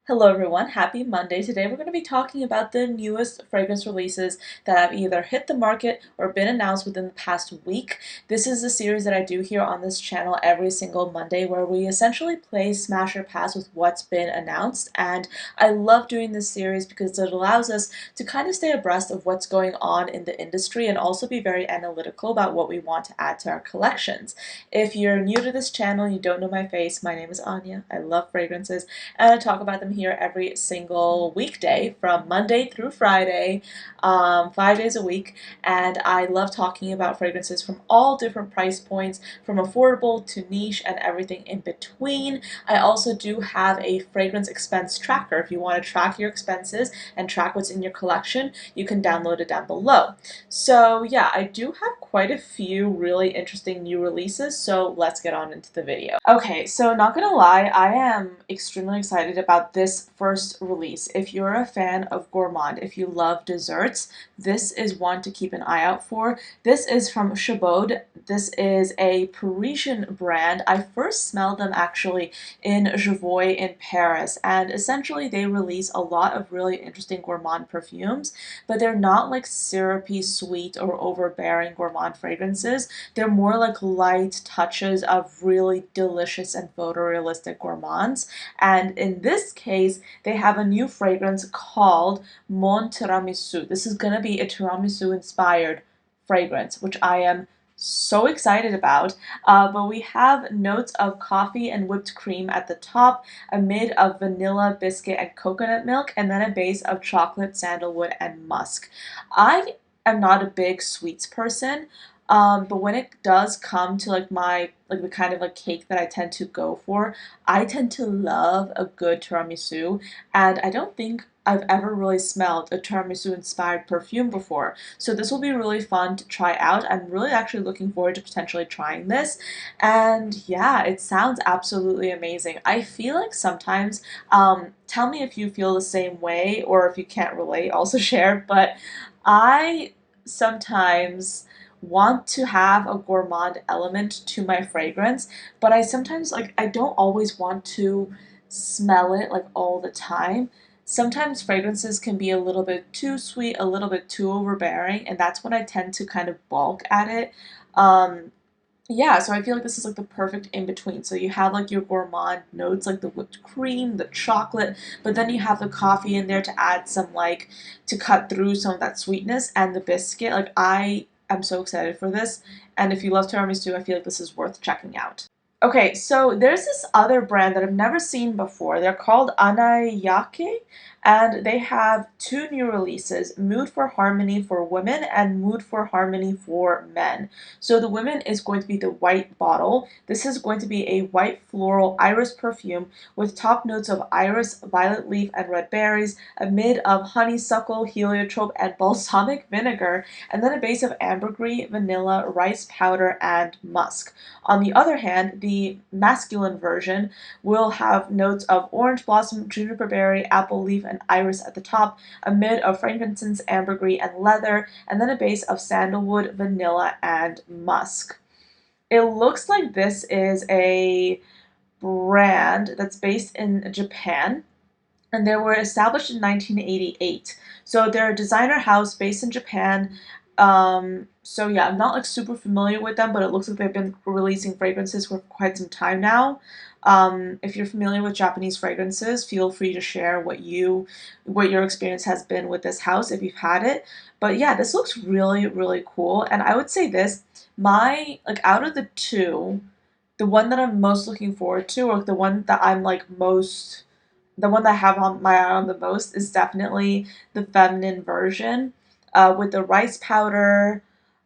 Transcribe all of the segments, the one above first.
Hello everyone, happy Monday. Today we're going to be talking about the newest fragrance releases that have either hit the market or been announced within the past week. This is a series that I do here on this channel every single Monday where we essentially play smash or pass with what's been announced, and I love doing this series because it allows us to kind of stay abreast of what's going on in the industry and also be very analytical about what we want to add to our collections. If you're new to this channel and you don't know my face, my name is Anya. I love fragrances and I talk about them here every single weekday from Monday through Friday, 5 days a week. And I love talking about fragrances from all different price points, from affordable to niche and everything in between. I also do have a fragrance expense tracker. If you want to track your expenses and track what's in your collection, you can download it down below. So yeah, I do have quite a few really interesting new releases, so let's get on into the video. Okay, so not gonna lie, I am extremely excited about this first release. If you're a fan of gourmand, if you love desserts, this is one to keep an eye out for. This is from Chabaud. This is a Parisian brand. I first smelled them actually in Jousset in Paris, and essentially they release a lot of really interesting gourmand perfumes, but they're not like syrupy, sweet, or overbearing gourmand fragrances. They're more like light touches of really delicious and photorealistic gourmands. And in this case, they have a new fragrance called Mon Tiramisu. This is going to be a tiramisu inspired fragrance, which I am so excited about. But we have notes of coffee and whipped cream at the top, a mid of vanilla, biscuit, and coconut milk, and then a base of chocolate, sandalwood, and musk. I am not a big sweets person, but when it does come to the kind of like cake that I tend to go for, I tend to love a good tiramisu, and I don't think I've ever really smelled a tiramisu inspired perfume before. So this will be really fun to try out. I'm really actually looking forward to potentially trying this. And yeah, it sounds absolutely amazing. I feel like sometimes, tell me if you feel the same way or if you can't relate, also share, but I sometimes want to have a gourmand element to my fragrance, but I sometimes I don't always want to smell it like all the time. Sometimes fragrances can be a little bit too sweet, a little bit too overbearing, and that's when I tend to kind of balk at it. Um, yeah, so I feel like this is like the perfect in between. So you have like your gourmand notes, like the whipped cream, the chocolate, but then you have the coffee in there to add some to cut through some of that sweetness, and the biscuit. Like I am so excited for this, and if you love tiramisu, I feel like this is worth checking out. Okay, so there's this other brand that I've never seen before. They're called Annayake, and they have two new releases, Mood for Harmony for women and Mood for Harmony for men. So the women is going to be the white bottle. This is going to be a white floral iris perfume with top notes of iris, violet leaf, and red berries, a mid of honeysuckle, heliotrope, and balsamic vinegar, and then a base of ambergris, vanilla, rice powder, and musk. On the other hand, the masculine version will have notes of orange blossom, juniper berry, apple leaf, and iris at the top, a mid of frankincense, ambergris, and leather, and then a base of sandalwood, vanilla, and musk. It looks like this is a brand that's based in Japan, and they were established in 1988. So they're a designer house based in Japan. So yeah, I'm not like super familiar with them, but it looks like they've been releasing fragrances for quite some time now. If you're familiar with Japanese fragrances, feel free to share what your experience has been with this house if you've had it. But yeah, this looks really, really cool. And I would say this, out of the two, the one that I'm most looking forward to, or the one that the one that I have on my eye on the most is definitely the feminine version, with the rice powder,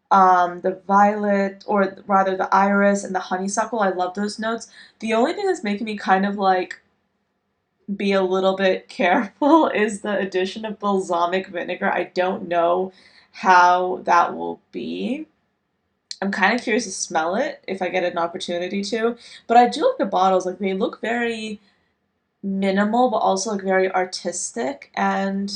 the violet, or rather the iris and the honeysuckle. I love those notes. The only thing that's making me kind of like be a little bit careful is the addition of balsamic vinegar. I don't know how that will be. I'm kind of curious to smell it if I get an opportunity to, but I do like the bottles. Like they look very minimal but also like very artistic, and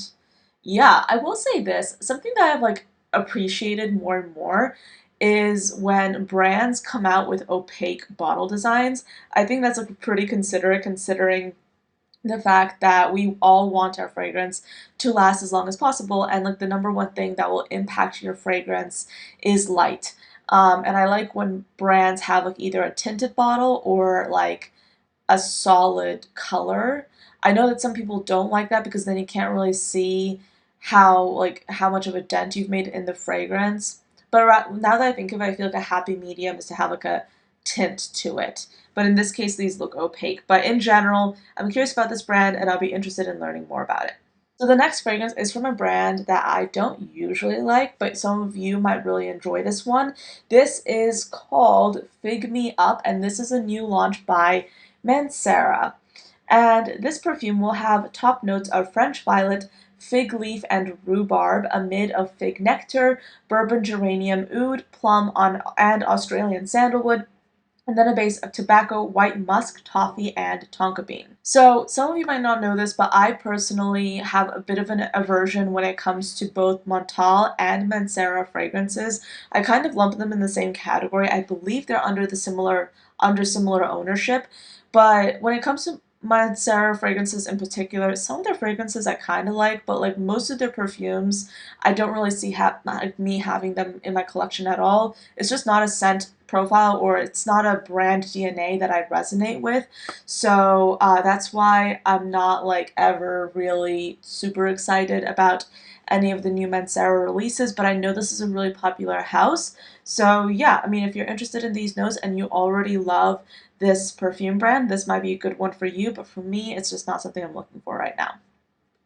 yeah, I will say this, something that I've appreciated more and more is when brands come out with opaque bottle designs. I think that's like pretty considerate considering the fact that we all want our fragrance to last as long as possible, and like the number one thing that will impact your fragrance is light. And I like when brands have like either a tinted bottle or like a solid color. I know that some people don't like that because then you can't really see how much of a dent you've made in the fragrance. But now that I think of it, I feel like a happy medium is to have like a tint to it. But in this case, these look opaque. But in general, I'm curious about this brand and I'll be interested in learning more about it. So the next fragrance is from a brand that I don't usually like, but some of you might really enjoy this one. This is called Fig Me Up, and this is a new launch by Mancera. And this perfume will have top notes of French violet, fig leaf, and rhubarb, amid of fig nectar, bourbon geranium, oud, plum, and Australian sandalwood, and then a base of tobacco, white musk, toffee, and tonka bean. So some of you might not know this, but I personally have a bit of an aversion when it comes to both Montal and Mancera fragrances. I kind of lump them in the same category. I believe they're under similar ownership, but when it comes to Mancera fragrances in particular, some of their fragrances I kind of like, but like most of their perfumes, I don't really see me having them in my collection at all. It's just not a scent profile, or it's not a brand DNA that I resonate with. So that's why I'm not like ever really super excited about any of the new Mancera releases, but I know this is a really popular house. So yeah, I mean, if you're interested in these notes and you already love this perfume brand, this might be a good one for you, but for me, it's just not something I'm looking for right now.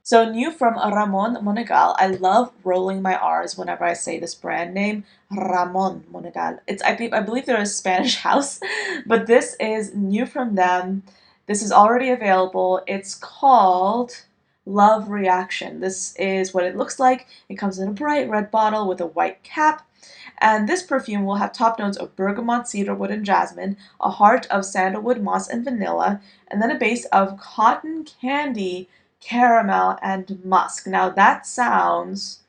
So new from Ramon Monegal. I love rolling my R's whenever I say this brand name, Ramon Monegal. I believe they're a Spanish house, but this is new from them. This is already available. It's called Love Reaction. This is what it looks like. It comes in a bright red bottle with a white cap. And this perfume will have top notes of bergamot, cedarwood, and jasmine, a heart of sandalwood, moss, and vanilla, and then a base of cotton candy, caramel, and musk. Now that sounds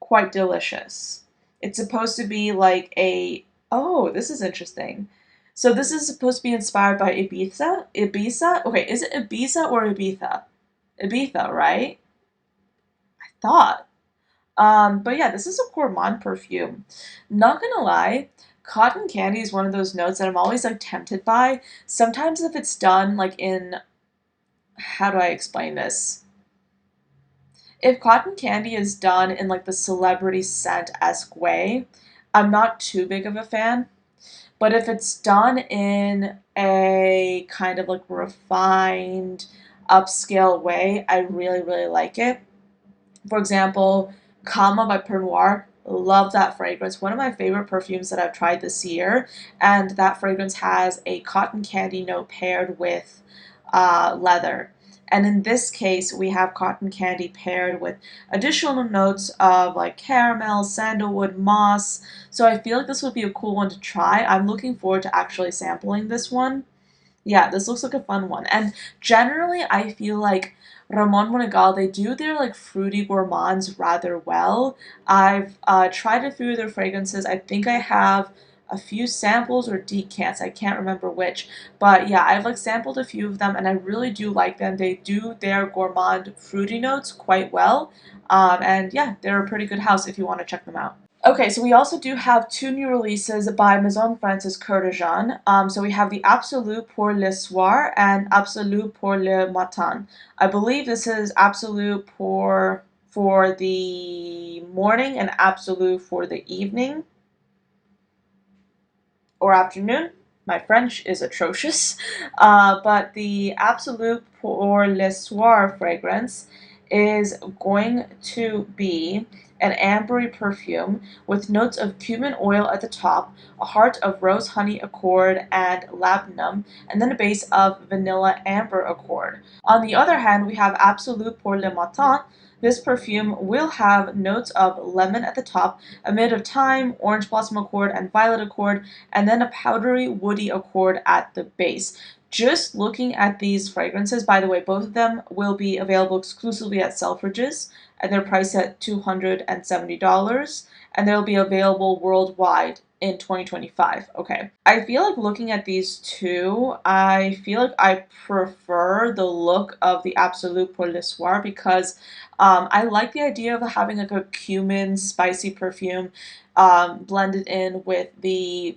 quite delicious. It's supposed to be like oh, this is interesting. So this is supposed to be inspired by Ibiza? Ibiza? Okay, is it Ibiza or Ibiza? Ibiza, right? I thought. But yeah, this is a gourmand perfume. Not gonna lie, cotton candy is one of those notes that I'm always like tempted by. Sometimes if it's done like in, how do I explain this? If cotton candy is done in like the celebrity scent-esque way, I'm not too big of a fan. But if it's done in a kind of like refined, upscale way, I really, really like it. For example, Kama by Pernoire. Love that fragrance. One of my favorite perfumes that I've tried this year. And that fragrance has a cotton candy note paired with leather. And in this case, we have cotton candy paired with additional notes of like caramel, sandalwood, moss. So I feel like this would be a cool one to try. I'm looking forward to actually sampling this one. Yeah, this looks like a fun one. And generally, I feel like Ramon Monegal, they do their like fruity gourmands rather well. I've tried a few of their fragrances. I think I have a few samples or decants. I can't remember which. But yeah, I've like sampled a few of them and I really do like them. They do their gourmand fruity notes quite well. And yeah, they're a pretty good house if you want to check them out. Okay, so we also do have two new releases by Maison France's Kurdijan. So we have the Absolu pour le soir and Absolu pour le matin. I believe this is Absolu for the morning and Absolu for the evening or afternoon. My French is atrocious. But the Absolu pour le soir fragrance is going to be an ambery perfume with notes of cumin oil at the top, a heart of rose honey accord and labdanum, and then a base of vanilla amber accord. On the other hand, we have Absolu pour le matin. This perfume will have notes of lemon at the top, a mid of thyme, orange blossom accord, and violet accord, and then a powdery woody accord at the base. Just looking at these fragrances, by the way, both of them will be available exclusively at Selfridges, and they're priced at $270, and they'll be available worldwide in 2025. Okay. I feel like looking at these two, I feel like I prefer the look of the Absolute pour le soir because I like the idea of having like a cumin spicy perfume blended in with the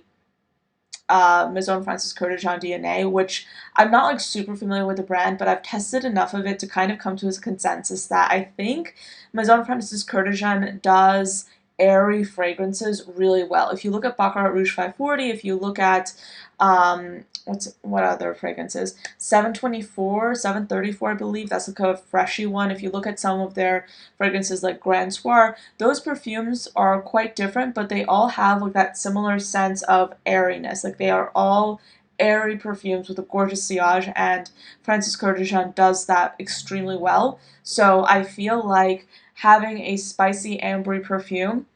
Maison Kurdijan DNA, which I'm not like super familiar with the brand, but I've tested enough of it to kind of come to a consensus that I think Maison Kurdijan does airy fragrances really well. If you look at Baccarat Rouge 540, if you look at what other fragrances? 724, 734, I believe. That's like a freshy one. If you look at some of their fragrances like Grand Soir, those perfumes are quite different, but they all have like that similar sense of airiness. Like they are all airy perfumes with a gorgeous sillage, and Francis Kurdijan does that extremely well. So I feel like having a spicy ambery perfume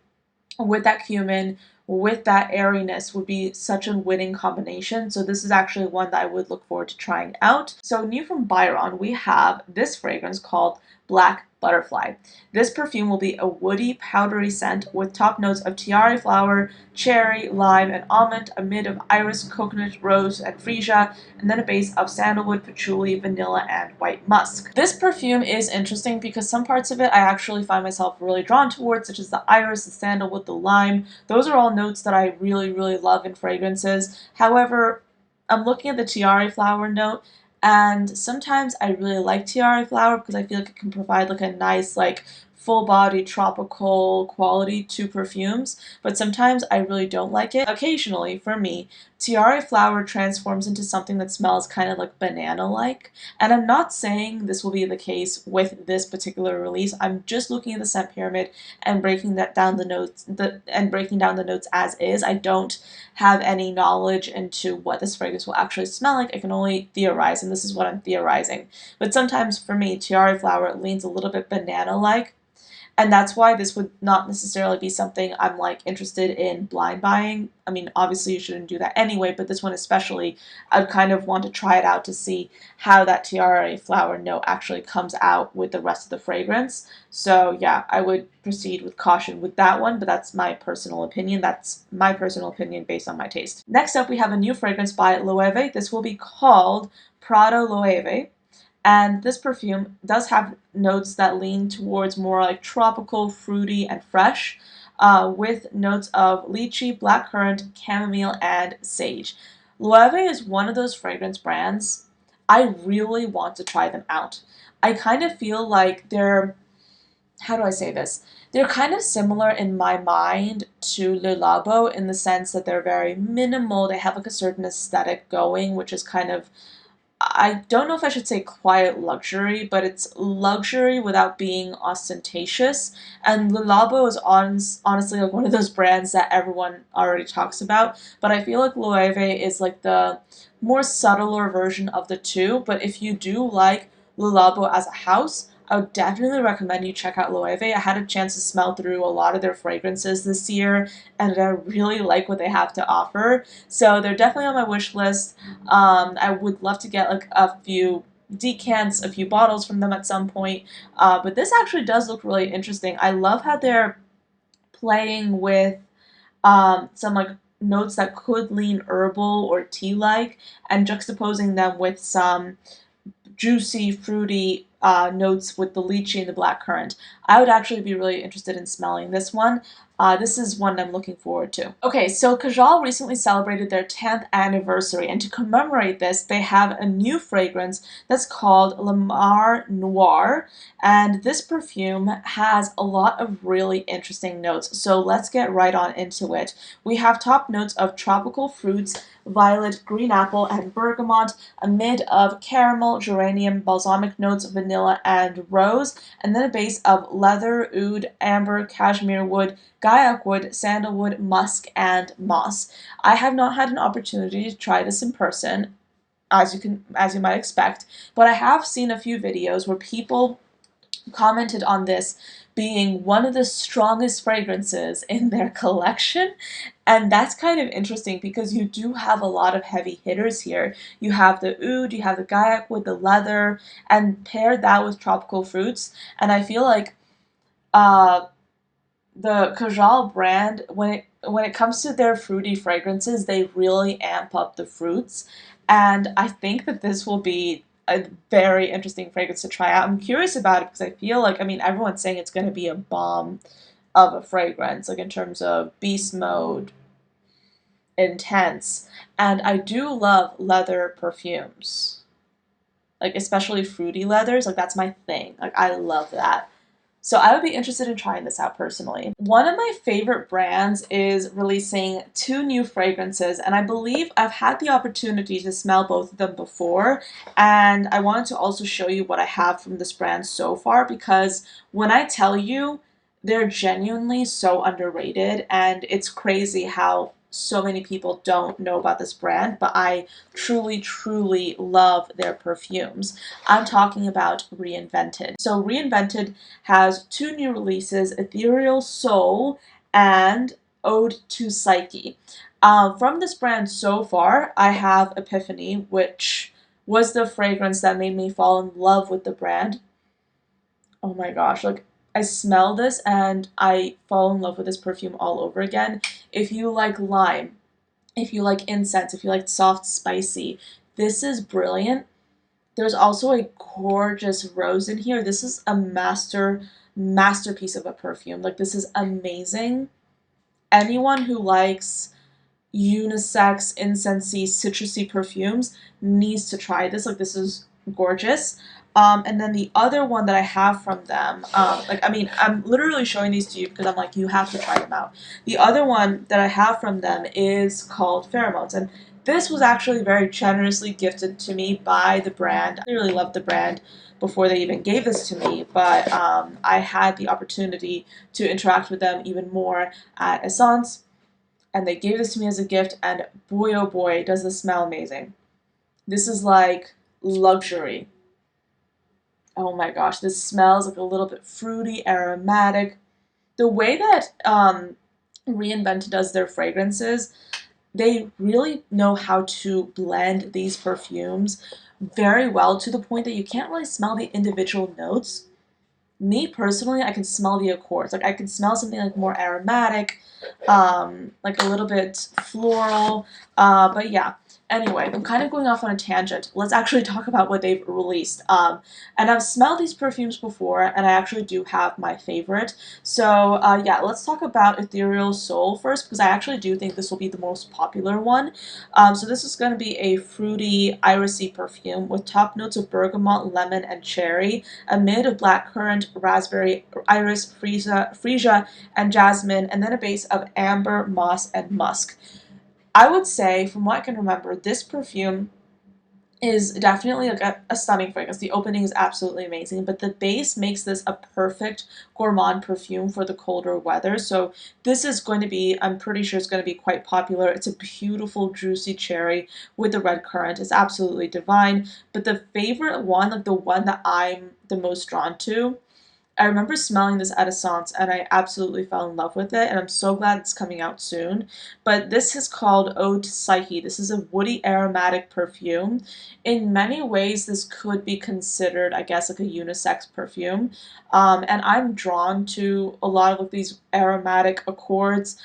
with that cumin, with that airiness would be such a winning combination. So this is actually one that I would look forward to trying out. So new from Byron, we have this fragrance called Black Butterfly. This perfume will be a woody, powdery scent with top notes of tiare flower, cherry, lime, and almond, a mid of iris, coconut, rose, and freesia, and then a base of sandalwood, patchouli, vanilla, and white musk. This perfume is interesting because some parts of it I actually find myself really drawn towards, such as the iris, the sandalwood, the lime. Those are all notes that I really, really love in fragrances. However, I'm looking at the tiare flower note, and sometimes I really like tiare flower because I feel like it can provide like a nice like full body tropical quality to perfumes, but sometimes I really don't like it. Occasionally, for me, tiare flower transforms into something that smells kind of like banana-like, and I'm not saying this will be the case with this particular release. I'm just looking at the scent pyramid and breaking down the notes as is. I don't have any knowledge into what this fragrance will actually smell like. I can only theorize, and this is what I'm theorizing. But sometimes for me, tiare flower leans a little bit banana-like, and that's why this would not necessarily be something I'm like interested in blind buying. I mean, obviously you shouldn't do that anyway, but this one especially, I'd kind of want to try it out to see how that tiare flower note actually comes out with the rest of the fragrance. So yeah, I would proceed with caution with that one, but that's my personal opinion. That's my personal opinion based on my taste. Next up, we have a new fragrance by Loewe. This will be called Prado Loewe. And this perfume does have notes that lean towards more like tropical, fruity, and fresh, with notes of lychee, blackcurrant, chamomile, and sage. Loewe is one of those fragrance brands. I really want to try them out. I kind of feel like they're, how do I say this? They're kind of similar in my mind to Le Labo in the sense that they're very minimal. They have like a certain aesthetic going, which is kind of, I don't know if I should say quiet luxury, but it's luxury without being ostentatious. And Le Labo is honestly like one of those brands that everyone already talks about. But I feel like Loewe is like the more subtler version of the two. But if you do like Le Labo as a house, I would definitely recommend you check out Loewe. I had a chance to smell through a lot of their fragrances this year, and I really like what they have to offer. So they're definitely on my wish list. I would love to get like a few decants, a few bottles from them at some point. But this actually does look really interesting. I love how they're playing with some like notes that could lean herbal or tea-like, and juxtaposing them with some juicy, fruity notes with the lychee and the blackcurrant. I would actually be really interested in smelling this one. This is one I'm looking forward to. Okay, so Kajal recently celebrated their 10th anniversary, and to commemorate this, they have a new fragrance that's called Le Mar Noir, and this perfume has a lot of really interesting notes, so let's get right on into it. We have top notes of tropical fruits, violet, green apple, and bergamot, a mid of caramel, geranium, balsamic notes, vanilla, and rose, and then a base of leather, oud, amber, cashmere wood, gaiac wood, sandalwood, musk, and moss. I have not had an opportunity to try this in person, as you might expect, but I have seen a few videos where people commented on this being one of the strongest fragrances in their collection, and that's kind of interesting because you do have a lot of heavy hitters here. You have the oud, you have the gaiac wood, the leather, and pair that with tropical fruits, and I feel like the Kajal brand, when it comes to their fruity fragrances, they really amp up the fruits, and I think that this will be a very interesting fragrance to try out. I'm curious about it because I feel like, I mean, everyone's saying it's going to be a bomb of a fragrance, like in terms of beast mode, intense, and I do love leather perfumes, like especially fruity leathers. Like that's my thing. Like I love that. So I would be interested in trying this out personally. One of my favorite brands is releasing two new fragrances, and I believe I've had the opportunity to smell both of them before, and I wanted to also show you what I have from this brand so far because when I tell you, they're genuinely so underrated, and it's crazy how so many people don't know about this brand, but I truly, truly love their perfumes. I'm talking about Reinvented. So Reinvented has two new releases, Ethereal Soul and Ode to Psyche. From this brand so far, I have Epiphany, which was the fragrance that made me fall in love with the brand. Oh my gosh, like I smell this and I fall in love with this perfume all over again. If you like lime, if you like incense, if you like soft, spicy, this is brilliant. There's also a gorgeous rose in here. This is a masterpiece of a perfume. Like this is amazing. Anyone who likes unisex, incensey, citrusy perfumes needs to try this. Like this is gorgeous. And then the other one that I have from them, like I mean, I'm literally showing these to you because I'm like, you have to try them out. The other one that I have from them is called Pheromones, and this was actually very generously gifted to me by the brand. I really loved the brand before they even gave this to me, but I had the opportunity to interact with them even more at Essence, and they gave this to me as a gift, and boy oh boy, does this smell amazing. This is like luxury. Oh my gosh, this smells like a little bit fruity, aromatic. The way that Reinvented does their fragrances, they really know how to blend these perfumes very well to the point that you can't really smell the individual notes. Me personally, I can smell the accords. Like I can smell something like more aromatic, like a little bit floral. But yeah. Anyway, I'm kind of going off on a tangent. Let's actually talk about what they've released. And I've smelled these perfumes before, and I actually do have my favorite. So yeah, let's talk about Ethereal Soul first, because I actually do think this will be the most popular one. So this is going to be a fruity, irisy perfume with top notes of bergamot, lemon, and cherry, a mid of blackcurrant, raspberry, iris, freesia, and jasmine, and then a base of amber, moss, and musk. I would say, from what I can remember, this perfume is definitely like a stunning fragrance. The opening is absolutely amazing, but the base makes this a perfect gourmand perfume for the colder weather. So this is going to be, I'm pretty sure it's going to be quite popular. It's a beautiful, juicy cherry with the red currant. It's absolutely divine. But the favorite one, like the one that I'm the most drawn to, I remember smelling this at Essence and I absolutely fell in love with it, and I'm so glad it's coming out soon. But this is called Ode to Psyche. This is a woody aromatic perfume. In many ways, this could be considered, I guess, like a unisex perfume. And I'm drawn to a lot of these aromatic accords.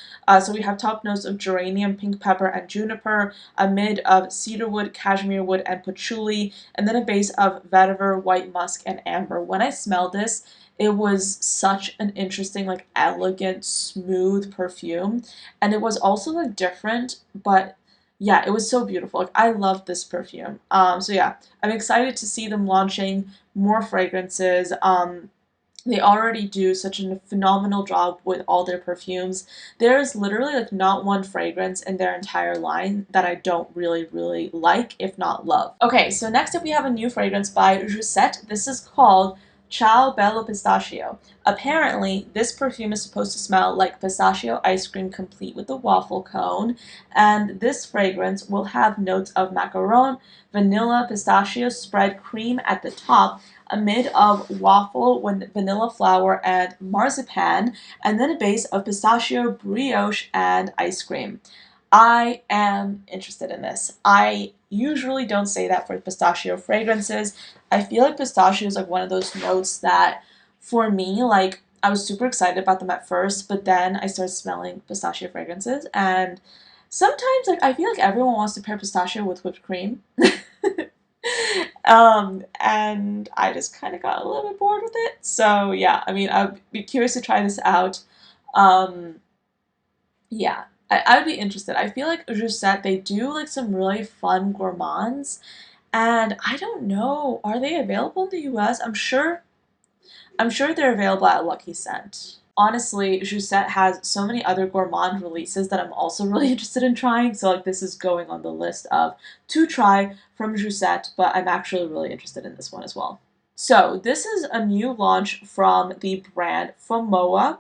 So we have top notes of geranium, pink pepper, and juniper, a mid of cedarwood, cashmere wood, and patchouli, and then a base of vetiver, white musk, and amber. When I smelled this, it was such an interesting, like elegant, smooth perfume. And it was also like different, but yeah, it was so beautiful. Like I loved this perfume. So yeah, I'm excited to see them launching more fragrances. They already do such a phenomenal job with all their perfumes. There's literally like not one fragrance in their entire line that I don't really, really like, if not love. Okay, so next up we have a new fragrance by Jousset. This is called Ciao Bello Pistachio. Apparently, this perfume is supposed to smell like pistachio ice cream complete with a waffle cone, and this fragrance will have notes of macaron, vanilla, pistachio spread cream at the top, a mid of waffle with vanilla flour and marzipan, and then a base of pistachio brioche and ice cream. I am interested in this. I usually don't say that for pistachio fragrances. I feel like pistachio is like one of those notes that, for me, like I was super excited about them at first, but then I started smelling pistachio fragrances, and sometimes like I feel like everyone wants to pair pistachio with whipped cream. And I just kind of got a little bit bored with it. So yeah, I mean, I'd be curious to try this out. Um, yeah, I would be interested. I feel like Jousset, they do like some really fun gourmands, and I don't know, are they available in the US? I'm sure they're available at Lucky Scent. Honestly, Jousset has so many other gourmand releases that I'm also really interested in trying. So like this is going on the list of to try from Jousset, but I'm actually really interested in this one as well. So this is a new launch from the brand Fomowa,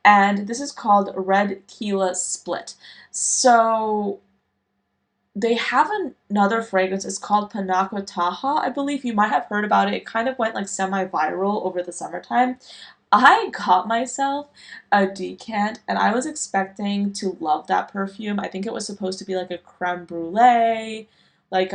and this is called Red Keela Split. So they have another fragrance. It's called Panako Taha. I believe you might have heard about it. It kind of went like semi-viral over the summertime. I got myself a decant and I was expecting to love that perfume. I think it was supposed to be like a creme brulee, like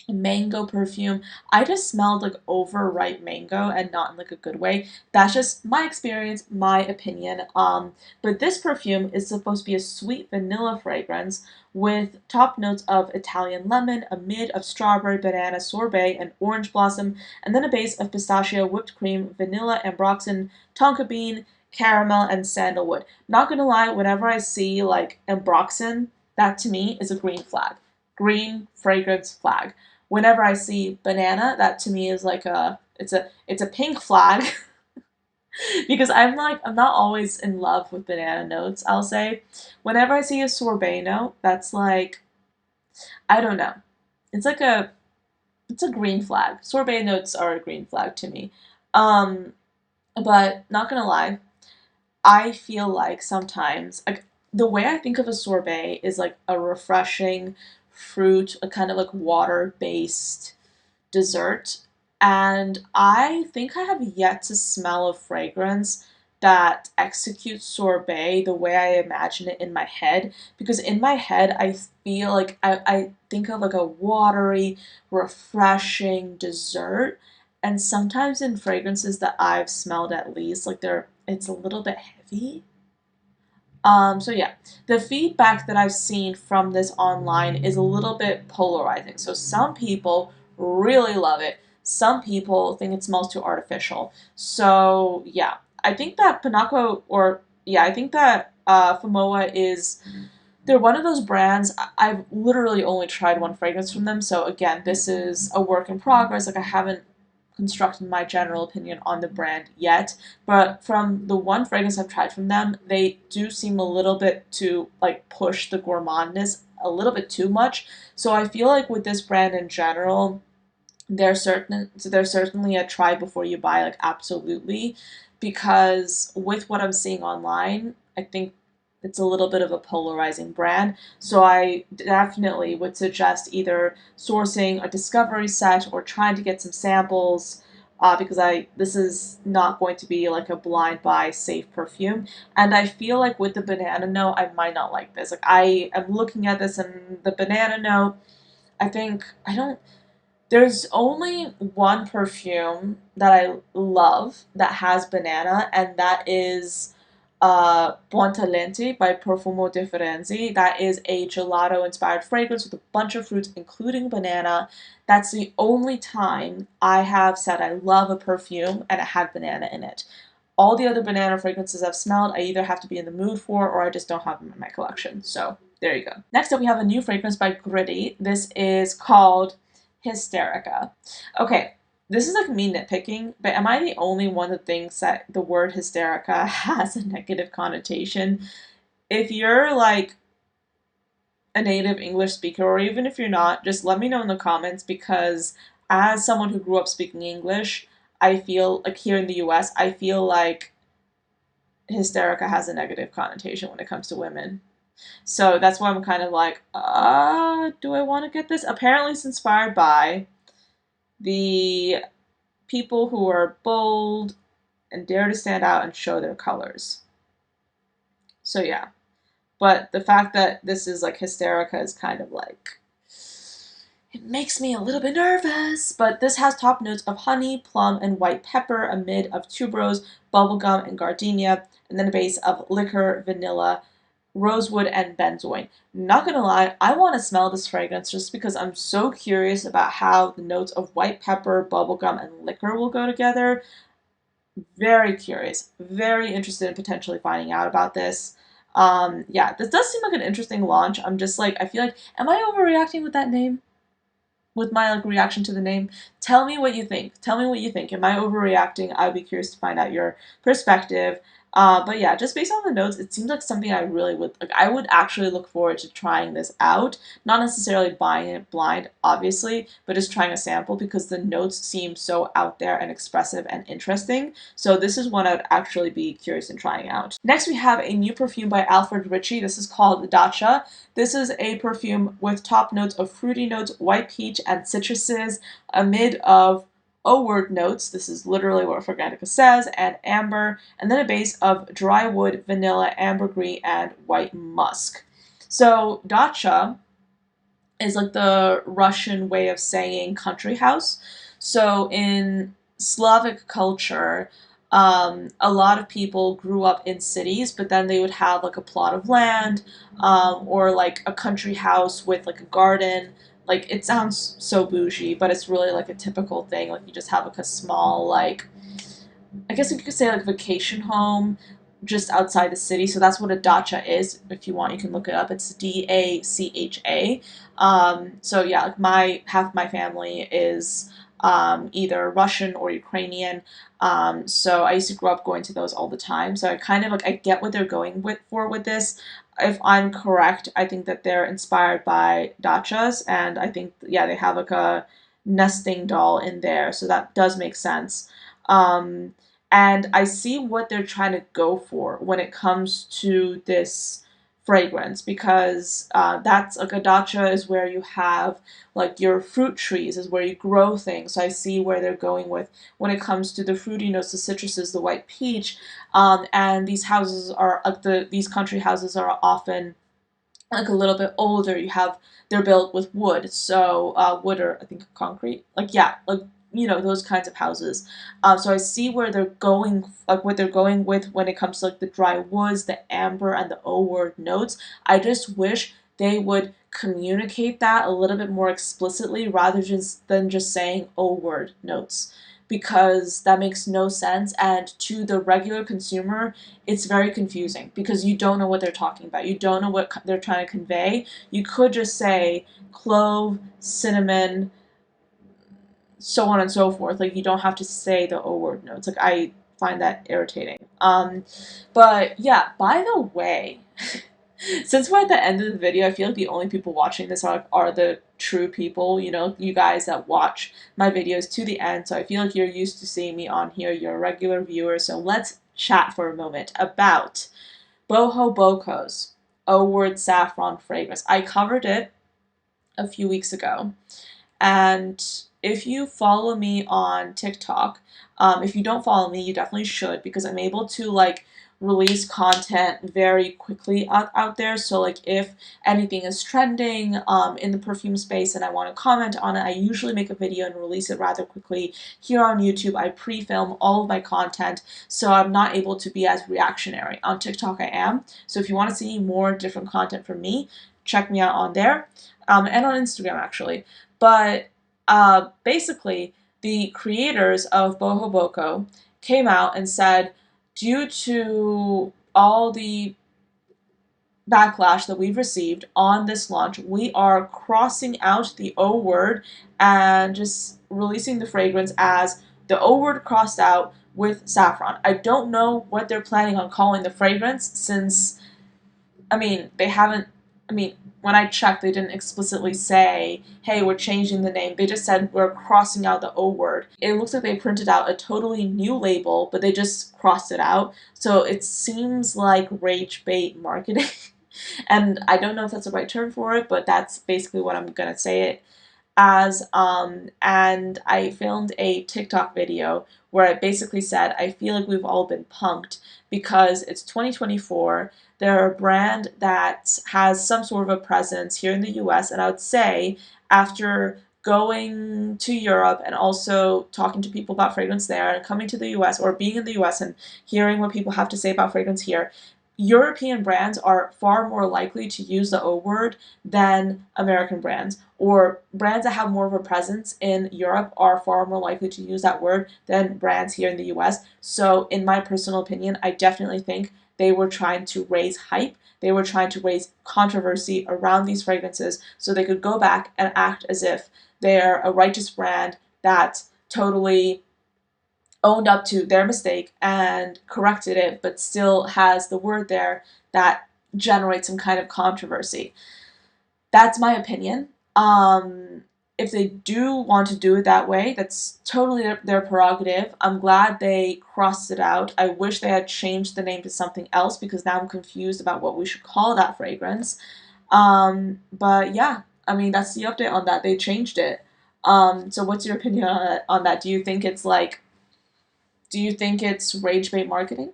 mango perfume. I just smelled like overripe mango and not in like a good way. That's just my experience, my opinion. But this perfume is supposed to be a sweet vanilla fragrance with top notes of Italian lemon, a mid of strawberry, banana, sorbet, and orange blossom, and then a base of pistachio, whipped cream, vanilla, ambroxan, tonka bean, caramel, and sandalwood. Not gonna lie, whenever I see like ambroxan, that to me is a green flag. Green fragrance flag. Whenever I see banana, that to me is like it's a pink flag because I'm not always in love with banana notes, I'll say. Whenever I see a sorbet note, that's like I don't know. It's like it's a green flag. Sorbet notes are a green flag to me. Um but not gonna lie, I feel like sometimes like the way I think of a sorbet is like a refreshing fruit, a kind of like water based dessert. And I think I have yet to smell a fragrance that executes sorbet the way I imagine it in my head. Because in my head, I feel like I think of like a watery, refreshing dessert. And sometimes in fragrances that I've smelled at least, like it's a little bit heavy. So yeah, the feedback that I've seen from this online is a little bit polarizing. So some people really love it. Some people think it smells too artificial. So yeah, I think that Panako or yeah, I think that Fomowa is they're one of those brands. I've literally only tried one fragrance from them. So again, this is a work in progress. Like I haven't constructed my general opinion on the brand yet, but from the one fragrance I've tried from them, they do seem a little bit to like push the gourmandness a little bit too much. So I feel like with this brand in general, there's certainly a try before you buy, like absolutely, because with what I'm seeing online, I think it's a little bit of a polarizing brand. So I definitely would suggest either sourcing a discovery set or trying to get some samples. Because this is not going to be like a blind buy safe perfume, and I feel like with the banana note, I might not like this. Like I am looking at this and the banana note, I think I don't there's only one perfume that I love that has banana, and that is Buon Talenti by Profumo Differenzi. That is a gelato inspired fragrance with a bunch of fruits, including banana. That's the only time I have said I love a perfume and it had banana in it. All the other banana fragrances I've smelled, I either have to be in the mood for or I just don't have them in my collection. So there you go. Next up, we have a new fragrance by Gritti. This is called Hysterica. Okay, this is like me nitpicking, but am I the only one that thinks that the word hysterica has a negative connotation? If you're like a native English speaker, or even if you're not, just let me know in the comments because as someone who grew up speaking English, I feel like here in the US, I feel like hysterica has a negative connotation when it comes to women. So that's why I'm kind of like, do I want to get this? Apparently, it's inspired by the people who are bold and dare to stand out and show their colors. So yeah, but the fact that this is like hysterica is kind of like It makes me a little bit nervous, but this has top notes of honey, plum, and white pepper, a mid of tuberose, bubblegum, and gardenia, and then a base of liquor, vanilla, rosewood, and benzoin. Not gonna lie, I want to smell this fragrance just because I'm so curious about how the notes of white pepper, bubblegum, and liquor will go together. Very curious, very interested in potentially finding out about this. Yeah, this does seem like an interesting launch. I'm just like, I feel like, am I overreacting with that name? With my like reaction to the name? Tell me what you think. Tell me what you think. Am I overreacting? I'd be curious to find out your perspective. But yeah, just based on the notes, it seems like something I really would like. I would actually look forward to trying this out. Not necessarily buying it blind, obviously, but just trying a sample because the notes seem so out there and expressive and interesting. So this is one I'd actually be curious in trying out. Next, we have a new perfume by Alfred Richy. This is called Dacha. This is a perfume with top notes of fruity notes, white peach, and citruses, a mid of O-word notes, this is literally what Fragrantica says, and amber, and then a base of dry wood, vanilla, ambergris, and white musk. So Dacha is like the Russian way of saying country house. So in Slavic culture, a lot of people grew up in cities, but then they would have like a plot of land, or like a country house with like a garden. Like it sounds so bougie, but it's really like a typical thing. Like you just have like a small like, I guess you could say like vacation home just outside the city. So that's what a dacha is. If you want, you can look it up. It's Dacha. So yeah, like my half my family is either Russian or Ukrainian. So I used to grow up going to those all the time. So I kind of like I get what they're going with this. If I'm correct, I think that they're inspired by dachas, and I think yeah they have like a nesting doll in there, so that does make sense. Um, and I see what they're trying to go for when it comes to this fragrance because that's like a dacha is where you have like your fruit trees is where you grow things. So I see where they're going with when it comes to the fruity notes, the citruses, the white peach, and these houses are like these country houses are often like a little bit older. They're built with wood, so wood or I think concrete. Like yeah, like those kinds of houses. So I see where they're going, like what they're going with when it comes to like the dry woods, the amber, and the O word notes. I just wish they would communicate that a little bit more explicitly rather than just saying O word notes because that makes no sense and to the regular consumer it's very confusing because you don't know what they're talking about. You don't know what they're trying to convey. You could just say clove, cinnamon, so on and so forth. Like you don't have to say the O word notes. Like I find that irritating. But yeah, by the way, since we're at the end of the video, I feel like the only people watching this are the true people, you guys that watch my videos to the end. So I feel like you're used to seeing me on here. You're a regular viewer. So let's chat for a moment about Bohoboco's O Word Saffron fragrance. I covered it a few weeks ago. And if you follow me on TikTok, if you don't follow me, you definitely should because I'm able to like release content very quickly out there. So like if anything is trending in the perfume space and I want to comment on it, I usually make a video and release it rather quickly. Here on YouTube, I pre-film all of my content, so I'm not able to be as reactionary. On TikTok, I am. So if you want to see more different content from me, check me out on there, and on Instagram actually. But basically, the creators of Bohoboco came out and said, due to all the backlash that we've received on this launch, we are crossing out the O word and just releasing the fragrance as the O word crossed out with saffron. I don't know what they're planning on calling the fragrance since, they haven't, when I checked, they didn't explicitly say, hey, we're changing the name. They just said we're crossing out the O word. It looks like they printed out a totally new label, but they just crossed it out. So it seems like rage bait marketing. And I don't know if that's the right term for it, but that's basically what I'm going to say it as. And I filmed a TikTok video where I basically said, I feel like we've all been punked because it's 2024. They're a brand that has some sort of a presence here in the US, and I would say after going to Europe and also talking to people about fragrance there and coming to the US or being in the US and hearing what people have to say about fragrance here, European brands are far more likely to use the O word than American brands, or brands that have more of a presence in Europe are far more likely to use that word than brands here in the US. So, in my personal opinion, I definitely think they were trying to raise hype. They were trying to raise controversy around these fragrances so they could go back and act as if they're a righteous brand that totally owned up to their mistake and corrected it, but still has the word there that generates some kind of controversy. That's my opinion. If they do want to do it that way, that's totally their prerogative. I'm glad they crossed it out. I wish they had changed the name to something else because now I'm confused about what we should call that fragrance. But yeah, I mean, that's the update on that. They changed it. So what's your opinion on that? Do you think it's rage bait marketing?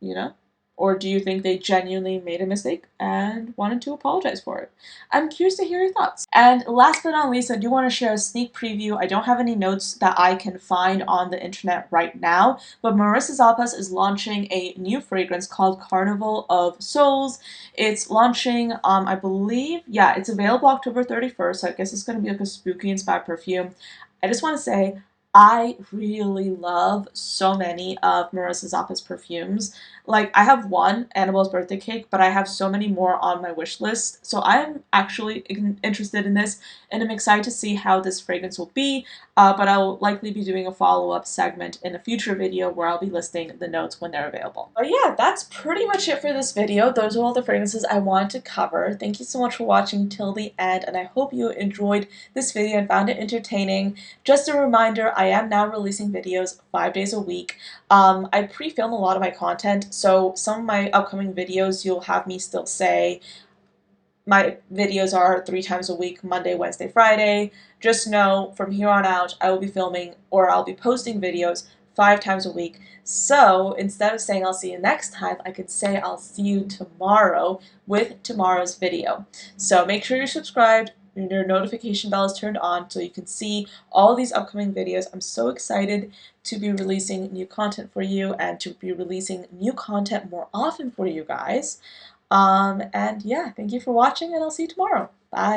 You know? Or do you think they genuinely made a mistake and wanted to apologize for it? I'm curious to hear your thoughts. And last but not least, I do want to share a sneak preview. I don't have any notes that I can find on the internet right now, but Marissa Zappas is launching a new fragrance called Carnival of Souls. It's launching, I believe, yeah, it's available October 31st, so I guess it's going to be like a spooky inspired perfume. I just want to say, I really love so many of Marissa Zappa's perfumes. Like, I have one, Annabelle's Birthday Cake, but I have so many more on my wish list. So I'm actually interested in this, and I'm excited to see how this fragrance will be. But I'll likely be doing a follow-up segment in a future video where I'll be listing the notes when they're available. But yeah, that's pretty much it for this video. Those are all the fragrances I wanted to cover. Thank you so much for watching till the end, and I hope you enjoyed this video and found it entertaining. Just a reminder, I am now releasing videos 5 days a week. I pre-film a lot of my content, so some of my upcoming videos you'll have me still say my videos are 3 times a week, Monday, Wednesday, Friday. Just know from here on out I will be filming or I'll be posting videos 5 times a week. So instead of saying I'll see you next time, I could say I'll see you tomorrow with tomorrow's video. So make sure you're subscribed, your notification bell is turned on so you can see all these upcoming videos. I'm so excited to be releasing new content for you and to be releasing new content more often for you guys. And yeah, thank you for watching and I'll see you tomorrow. Bye.